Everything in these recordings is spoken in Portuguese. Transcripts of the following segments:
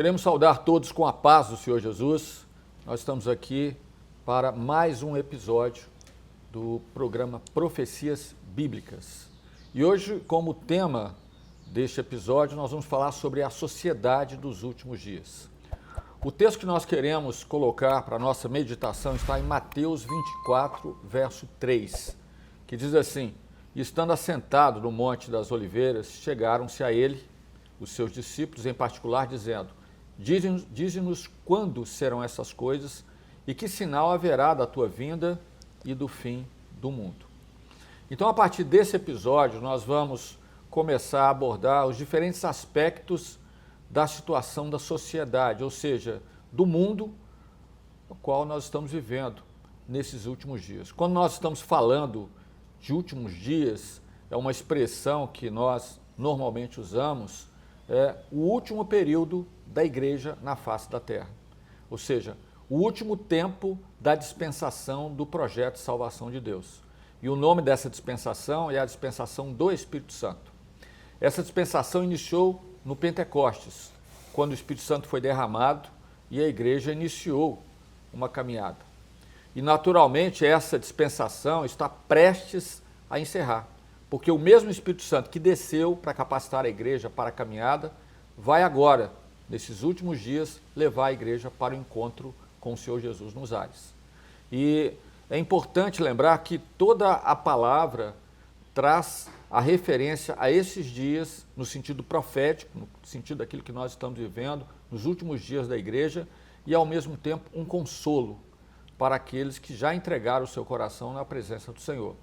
Queremos saudar todos com a paz do Senhor Jesus. Nós estamos aqui para mais um episódio do programa Profecias Bíblicas. E hoje, como tema deste episódio, nós vamos falar sobre a sociedade dos últimos dias. O texto que nós queremos colocar para a nossa meditação está em Mateus 24, verso 3, que diz assim: "E estando assentado no Monte das Oliveiras, chegaram-se a ele, os seus discípulos em particular, dizendo: Dize-nos quando serão essas coisas e que sinal haverá da tua vinda e do fim do mundo." Então, a partir desse episódio, nós vamos começar a abordar os diferentes aspectos da situação da sociedade, ou seja, do mundo no qual nós estamos vivendo nesses últimos dias. Quando nós estamos falando de últimos dias, é uma expressão que nós normalmente usamos, o último período da igreja na face da terra. Ou seja, o último tempo da dispensação do projeto de salvação de Deus. E o nome dessa dispensação é a dispensação do Espírito Santo. Essa dispensação iniciou no Pentecostes, quando o Espírito Santo foi derramado e a igreja iniciou uma caminhada. E naturalmente essa dispensação está prestes a encerrar, porque o mesmo Espírito Santo que desceu para capacitar a igreja para a caminhada, vai agora, nesses últimos dias, levar a igreja para o encontro com o Senhor Jesus nos ares. E é importante lembrar que toda a palavra traz a referência a esses dias no sentido profético, no sentido daquilo que nós estamos vivendo nos últimos dias da igreja, e ao mesmo tempo um consolo para aqueles que já entregaram o seu coração na presença do Senhor.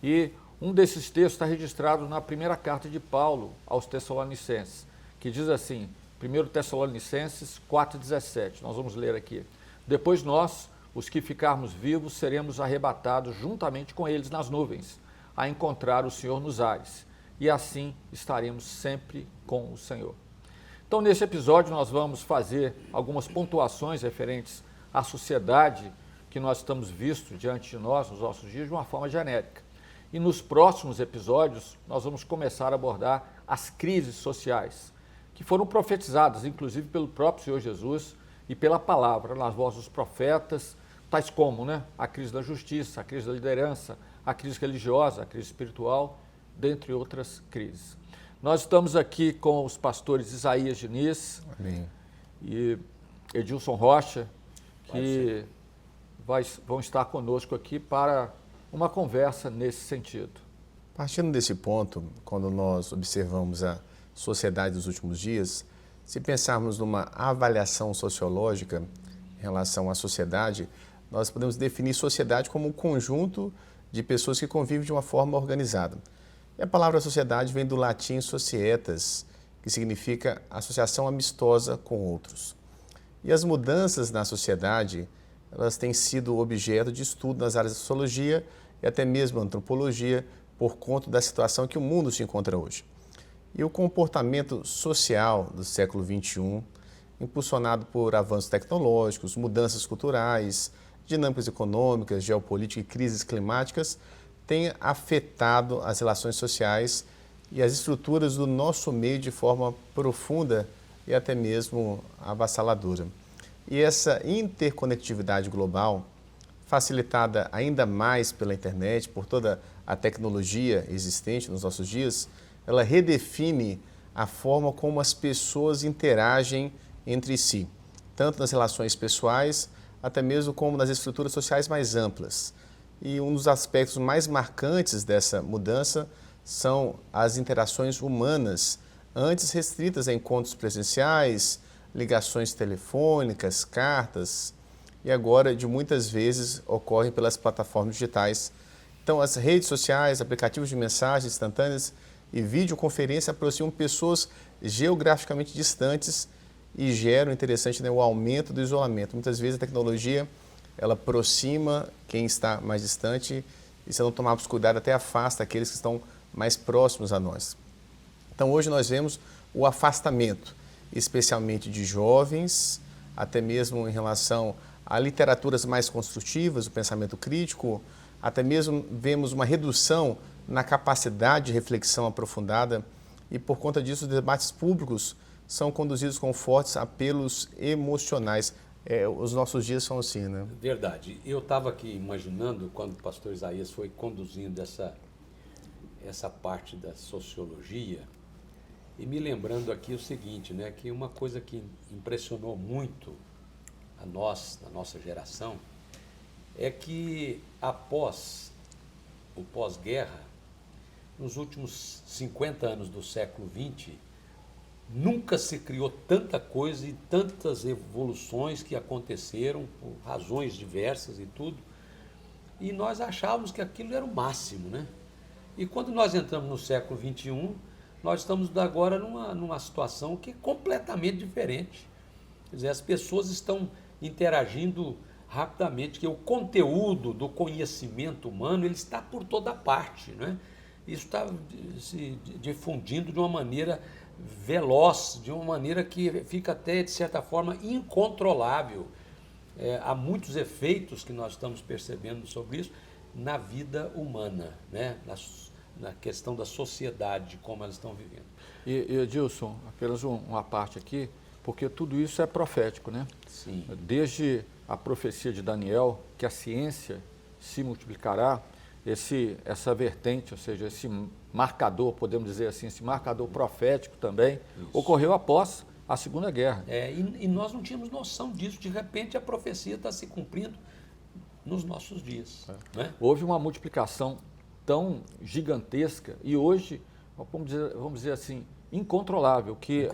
E um desses textos está registrado na primeira carta de Paulo aos Tessalonicenses, que diz assim, 1 Tessalonicenses 4,17, nós vamos ler aqui: "Depois nós, os que ficarmos vivos, seremos arrebatados juntamente com eles nas nuvens, a encontrar o Senhor nos ares, e assim estaremos sempre com o Senhor." Então, nesse episódio, nós vamos fazer algumas pontuações referentes à sociedade que nós estamos vistos diante de nós, nos nossos dias, de uma forma genérica. E nos próximos episódios, nós vamos começar a abordar as crises sociais, que foram profetizadas, inclusive, pelo próprio Senhor Jesus e pela palavra, nas vozes dos profetas, tais como a crise da justiça, a crise da liderança, a crise religiosa, a crise espiritual, dentre outras crises. Nós estamos aqui com os pastores Isaías Diniz Amém. e Edilson Rocha, que vão estar conosco aqui para uma conversa nesse sentido. Partindo desse ponto, quando nós observamos a sociedade dos últimos dias, se pensarmos numa avaliação sociológica em relação à sociedade, nós podemos definir sociedade como um conjunto de pessoas que convivem de uma forma organizada. E a palavra sociedade vem do latim societas, que significa associação amistosa com outros. E as mudanças na sociedade, elas têm sido objeto de estudo nas áreas de sociologia e até mesmo antropologia, por conta da situação que o mundo se encontra hoje. E o comportamento social do século XXI, impulsionado por avanços tecnológicos, mudanças culturais, dinâmicas econômicas, geopolíticas e crises climáticas, tem afetado as relações sociais e as estruturas do nosso meio de forma profunda e até mesmo avassaladora. E essa interconectividade global, facilitada ainda mais pela internet, por toda a tecnologia existente nos nossos dias, ela redefine a forma como as pessoas interagem entre si, tanto nas relações pessoais, até mesmo como nas estruturas sociais mais amplas. E um dos aspectos mais marcantes dessa mudança são as interações humanas, antes restritas a encontros presenciais, ligações telefônicas, cartas, e agora, de muitas vezes, ocorrem pelas plataformas digitais. Então, as redes sociais, aplicativos de mensagens instantâneas e videoconferência aproximam pessoas geograficamente distantes e geram, interessante, o aumento do isolamento. Muitas vezes a tecnologia, ela aproxima quem está mais distante e, se não tomarmos cuidado, até afasta aqueles que estão mais próximos a nós. Então, hoje nós vemos o afastamento, especialmente de jovens, até mesmo em relação a literaturas mais construtivas, o pensamento crítico, até mesmo vemos uma redução na capacidade de reflexão aprofundada e, por conta disso, os debates públicos são conduzidos com fortes apelos emocionais. Os nossos dias são assim, né? Verdade. Eu estava aqui imaginando, quando o pastor Isaías foi conduzindo essa parte da sociologia, e me lembrando aqui o seguinte, né, que uma coisa que impressionou muito a nós, a nossa geração, é que após o pós-guerra, nos últimos 50 anos do século XX, nunca se criou tanta coisa e tantas evoluções que aconteceram por razões diversas e tudo, e nós achávamos que aquilo era o máximo, né? E quando nós entramos no século XXI, nós estamos agora numa situação que é completamente diferente. Quer dizer, as pessoas estão interagindo rapidamente, que o conteúdo do conhecimento humano ele está por toda parte, né? Isso está se difundindo de uma maneira veloz, de uma maneira que fica até, de certa forma, incontrolável. Há muitos efeitos que nós estamos percebendo sobre isso na vida humana, né? Na questão da sociedade, de como elas estão vivendo. E Edilson, apenas uma parte aqui, porque tudo isso é profético, né? Sim. Desde a profecia de Daniel, que a ciência se multiplicará, essa vertente, ou seja, esse marcador, podemos dizer assim, esse marcador profético também, isso, ocorreu após a Segunda Guerra. E nós não tínhamos noção disso, de repente a profecia está se cumprindo nos nossos dias. Né? Houve uma multiplicação tão gigantesca e hoje, vamos dizer assim, incontrolável, que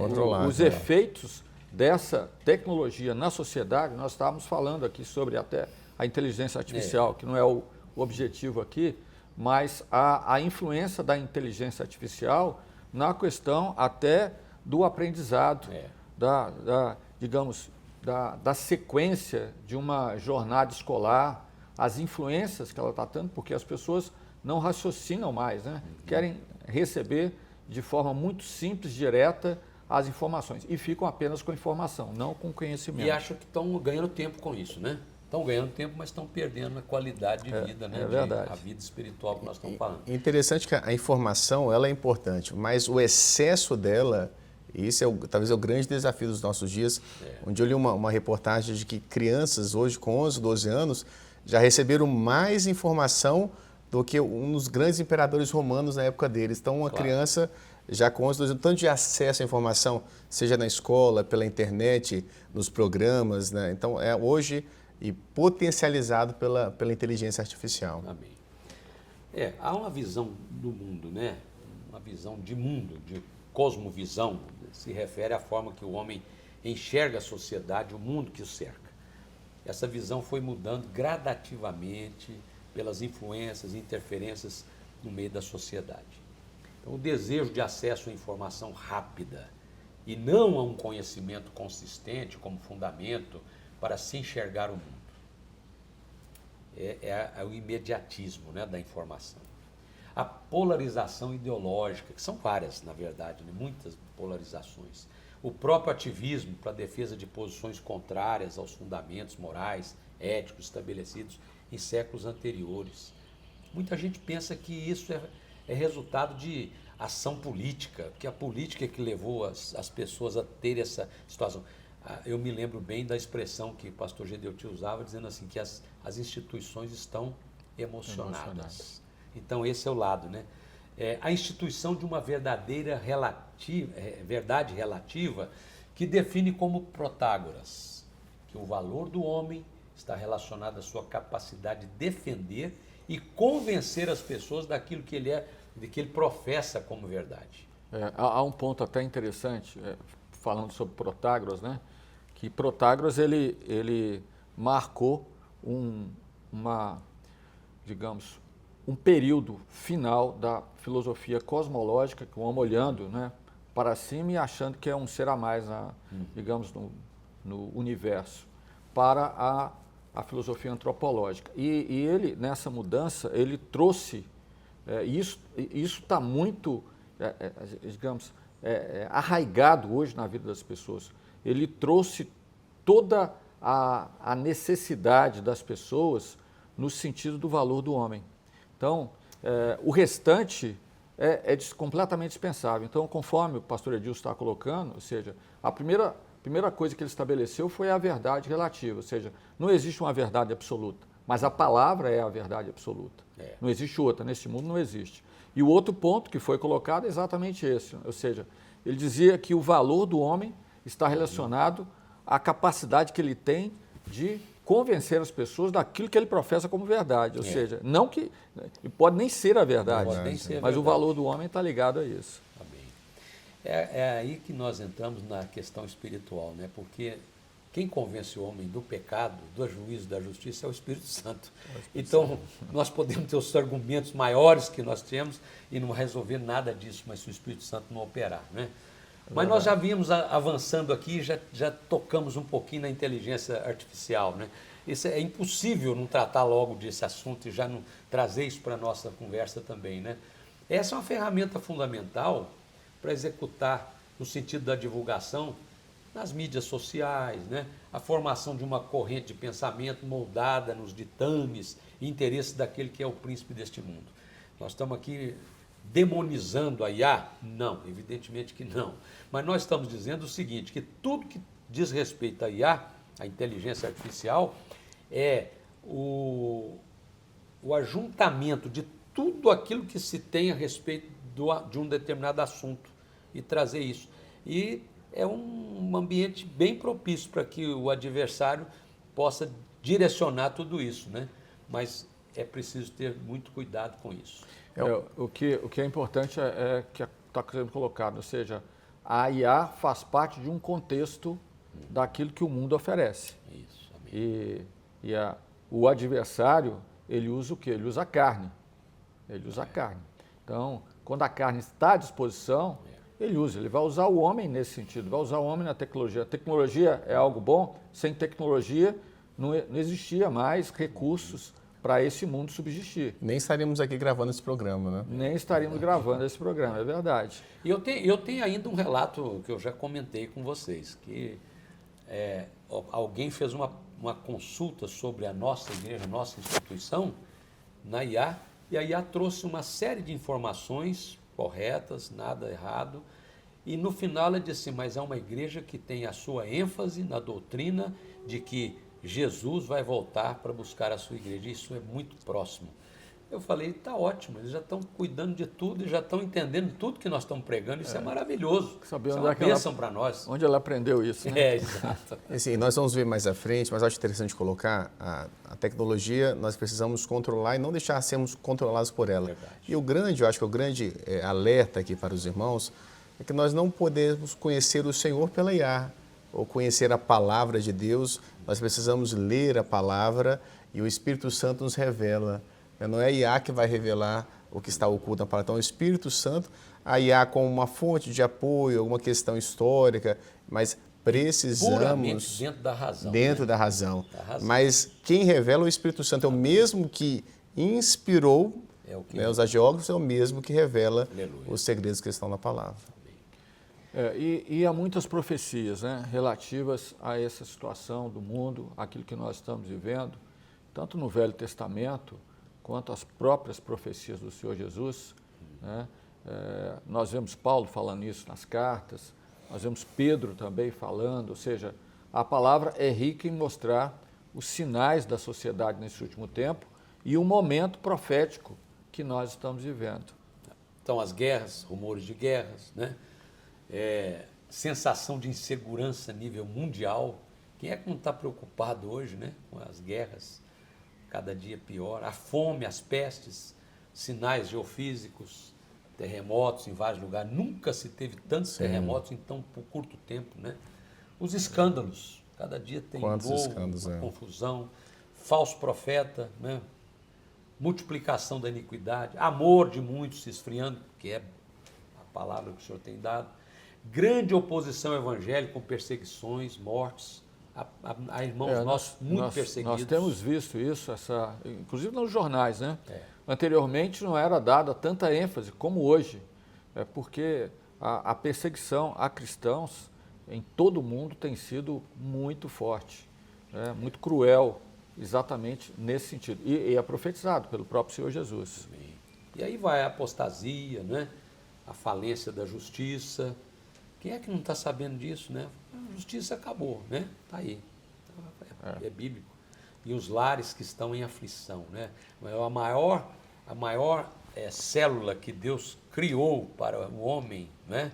os efeitos dessa tecnologia na sociedade, nós estávamos falando aqui sobre até a inteligência artificial, que não é o objetivo aqui, mas a influência da inteligência artificial na questão até do aprendizado, digamos, da sequência de uma jornada escolar, as influências que ela está tendo, porque as pessoas não raciocinam mais, né? Querem receber de forma muito simples, direta, as informações e ficam apenas com informação, não com conhecimento. E acham que estão ganhando tempo com isso, né? Estão ganhando tempo, mas estão perdendo a qualidade de vida, né? É verdade. A vida espiritual que nós estamos falando. É interessante que a informação ela é importante, mas o excesso dela, isso talvez é o grande desafio dos nossos dias, onde eu li uma reportagem de que crianças hoje com 11, 12 anos já receberam mais informação do que um dos grandes imperadores romanos na época deles. Então, uma criança já com 11, 12 anos, tanto de acesso à informação, seja na escola, pela internet, nos programas, né? Então, hoje e potencializado pela inteligência artificial. Amém. Há uma visão do mundo, né? Uma visão de mundo, de cosmovisão, se refere à forma que o homem enxerga a sociedade, o mundo que o cerca. Essa visão foi mudando gradativamente pelas influências e interferências no meio da sociedade. Então, o desejo de acesso à informação rápida e não a um conhecimento consistente como fundamento para se enxergar o mundo. É o imediatismo, né, da informação. A polarização ideológica, que são várias, na verdade, né, muitas polarizações. O próprio ativismo para a defesa de posições contrárias aos fundamentos morais, éticos estabelecidos em séculos anteriores. Muita gente pensa que isso é resultado de ação política, que a política é que levou as pessoas a ter essa situação. Eu me lembro bem da expressão que o pastor Gedeuti usava, dizendo assim, que as instituições estão emocionadas. Então, esse é o lado, né? A instituição de uma verdade relativa que define como Protágoras, que o valor do homem está relacionado à sua capacidade de defender e convencer as pessoas daquilo que ele de que ele professa como verdade. Há um ponto até interessante, falando sobre Protágoras, né? Que Protágoras ele marcou um período final da filosofia cosmológica, que o homem olhando, né, para cima e achando que é um ser a mais, digamos, no universo, para a filosofia antropológica. E ele, nessa mudança, ele trouxe, isso está muito, digamos, arraigado hoje na vida das pessoas. Ele trouxe toda a necessidade das pessoas no sentido do valor do homem. Então, o restante completamente dispensável. Então, conforme o pastor Edilson está colocando, ou seja, a primeira coisa que ele estabeleceu foi a verdade relativa, ou seja, não existe uma verdade absoluta, mas a palavra é a verdade absoluta. Não existe outra, nesse mundo não existe. E o outro ponto que foi colocado é exatamente esse, ou seja, ele dizia que o valor do homem está relacionado à capacidade que ele tem de convencer as pessoas daquilo que ele professa como verdade, ou seja, não que pode nem ser a verdade, mas o valor do homem está ligado a isso. É aí que nós entramos na questão espiritual, né? Porque quem convence o homem do pecado, do juízo, da justiça é o Espírito Santo. Então, nós podemos ter os argumentos maiores que nós temos e não resolver nada disso, mas se o Espírito Santo não operar, né? Mas nós já vimos avançando aqui, já tocamos um pouquinho na inteligência artificial, né? Isso é impossível não tratar logo desse assunto e já não trazer isso para a nossa conversa também, né? Essa é uma ferramenta fundamental para executar no sentido da divulgação nas mídias sociais, né? A formação de uma corrente de pensamento moldada nos ditames e interesses daquele que é o príncipe deste mundo. Nós estamos aqui demonizando a IA? Não, evidentemente que não. Mas nós estamos dizendo o seguinte, que tudo que diz respeito à IA, a inteligência artificial, é o ajuntamento de tudo aquilo que se tem a respeito de um determinado assunto e trazer isso. E é um ambiente bem propício para que o adversário possa direcionar tudo isso, né? Mas é preciso ter muito cuidado com isso. O que é importante é que está sendo colocado, ou seja, a IA faz parte de um contexto daquilo que o mundo oferece. Isso, amém. O adversário, ele usa o quê? Ele usa a carne. Ele usa a carne. Então, quando a carne está à disposição, ele vai usar o homem nesse sentido, vai usar o homem na tecnologia. A tecnologia é algo bom, sem tecnologia não existia mais recursos para esse mundo subsistir. Nem estaríamos aqui gravando esse programa, né? Nem estaríamos gravando esse programa, é verdade. E eu tenho ainda um relato que eu já comentei com vocês, que alguém fez uma consulta sobre a nossa igreja, a nossa instituição, na IA, e a IA trouxe uma série de informações corretas, nada errado, e no final ela disse, mas é uma igreja que tem a sua ênfase na doutrina de que Jesus vai voltar para buscar a sua igreja, isso é muito próximo. Eu falei, está ótimo, eles já estão cuidando de tudo e já estão entendendo tudo que nós estamos pregando, isso é maravilhoso, Saber isso é onde uma é que ela- bênção para nós. Onde ela aprendeu isso, né? Exato. Assim, nós vamos ver mais à frente, mas acho interessante colocar a tecnologia, nós precisamos controlar e não deixar sermos controlados por ela. Verdade. E eu acho que o grande alerta aqui para os irmãos é que nós não podemos conhecer o Senhor pela IA ou conhecer a palavra de Deus, nós precisamos ler a palavra e o Espírito Santo nos revela. Não é a IA que vai revelar o que está oculto na palavra. Então, o Espírito Santo, a IA como uma fonte de apoio, alguma questão histórica, mas precisamos... Puramente dentro da razão. Dentro né? da razão. Da razão. Mas quem revela o Espírito Santo é o mesmo que inspirou os agiógrafos, é o mesmo que revela Aleluia. os segredos que estão na palavra. E há muitas profecias, né, relativas a essa situação do mundo, aquilo que nós estamos vivendo, tanto no Velho Testamento, quanto as próprias profecias do Senhor Jesus, né? Nós vemos Paulo falando isso nas cartas, nós vemos Pedro também falando, ou seja, a palavra é rica em mostrar os sinais da sociedade nesse último tempo e o momento profético que nós estamos vivendo. Então, as guerras, rumores de guerras, né? Sensação de insegurança a nível mundial. Quem é que não está preocupado hoje, né, com as guerras? Cada dia pior. A fome, as pestes, sinais geofísicos, terremotos em vários lugares. Nunca se teve tantos terremotos em tão curto tempo, né? Os escândalos. Cada dia tem Quantos novo, escândalos, uma confusão. Falso profeta, né? Multiplicação da iniquidade. Amor de muitos se esfriando, que é a palavra que o Senhor tem dado. Grande oposição evangélica com perseguições, mortes. Há irmãos nossos muito perseguidos. Nós temos visto isso, inclusive nos jornais, né? Anteriormente não era dada tanta ênfase como hoje, porque a perseguição a cristãos em todo o mundo tem sido muito forte, muito cruel, exatamente nesse sentido. E é profetizado pelo próprio Senhor Jesus. E aí vai a apostasia, né? A falência da justiça. Quem é que não está sabendo disso, né? A justiça acabou, né? Está aí. É bíblico. E os lares que estão em aflição, né? A maior célula que Deus criou para o homem, né?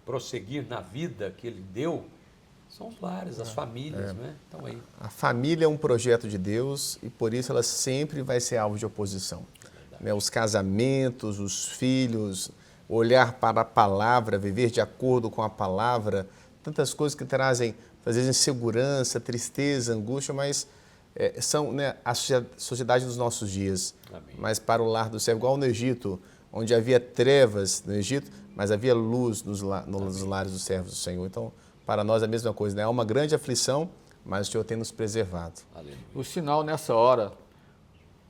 Prosseguir na vida que Ele deu, são os lares, as famílias, né? Estão aí. A família é um projeto de Deus e por isso ela sempre vai ser alvo de oposição. Né? Os casamentos, os filhos, olhar para a palavra, viver de acordo com a palavra, tantas coisas que trazem, às vezes, insegurança, tristeza, angústia, mas são, né, a sociedade dos nossos dias. Amém. Mas para o lar do servo, igual no Egito, onde havia trevas no Egito, mas havia luz nos lares dos servos do Senhor. Então, para nós é a mesma coisa, né? Há uma grande aflição, mas o Senhor tem nos preservado. Aleluia. O sinal nessa hora,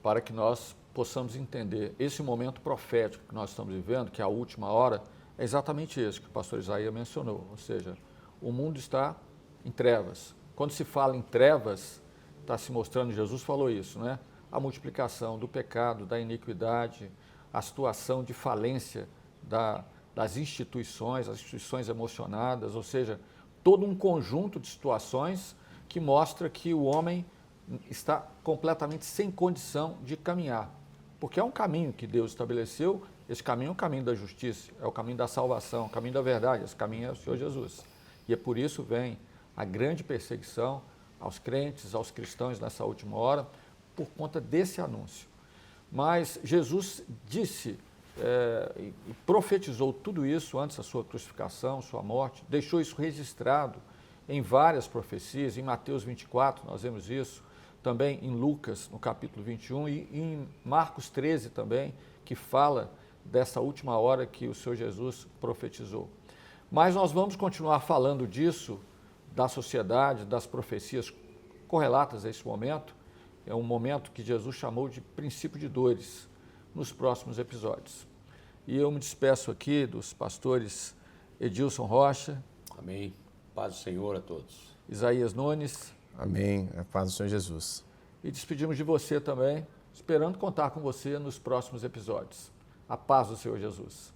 para que nós possamos entender esse momento profético que nós estamos vivendo, que é a última hora, é exatamente esse que o pastor Isaías mencionou. Ou seja, o mundo está em trevas. Quando se fala em trevas, está se mostrando, Jesus falou isso, né? A multiplicação do pecado, da iniquidade, a situação de falência das instituições, as instituições emocionadas, ou seja, todo um conjunto de situações que mostra que o homem está completamente sem condição de caminhar. Porque é um caminho que Deus estabeleceu, esse caminho é o caminho da justiça, é o caminho da salvação, é o caminho da verdade, esse caminho é o Senhor Jesus. E é por isso vem a grande perseguição aos crentes, aos cristãos nessa última hora, por conta desse anúncio. Mas Jesus disse e profetizou tudo isso antes da sua crucificação, sua morte, deixou isso registrado em várias profecias, em Mateus 24 nós vemos isso, também em Lucas, no capítulo 21, e em Marcos 13 também, que fala dessa última hora que o Senhor Jesus profetizou. Mas nós vamos continuar falando disso, da sociedade, das profecias correlatas a esse momento. É um momento que Jesus chamou de princípio de dores, nos próximos episódios. E eu me despeço aqui dos pastores Edilson Rocha. Amém. Paz do Senhor a todos. Isaías Nunes. Amém. A paz do Senhor Jesus. E despedimos de você também, esperando contar com você nos próximos episódios. A paz do Senhor Jesus.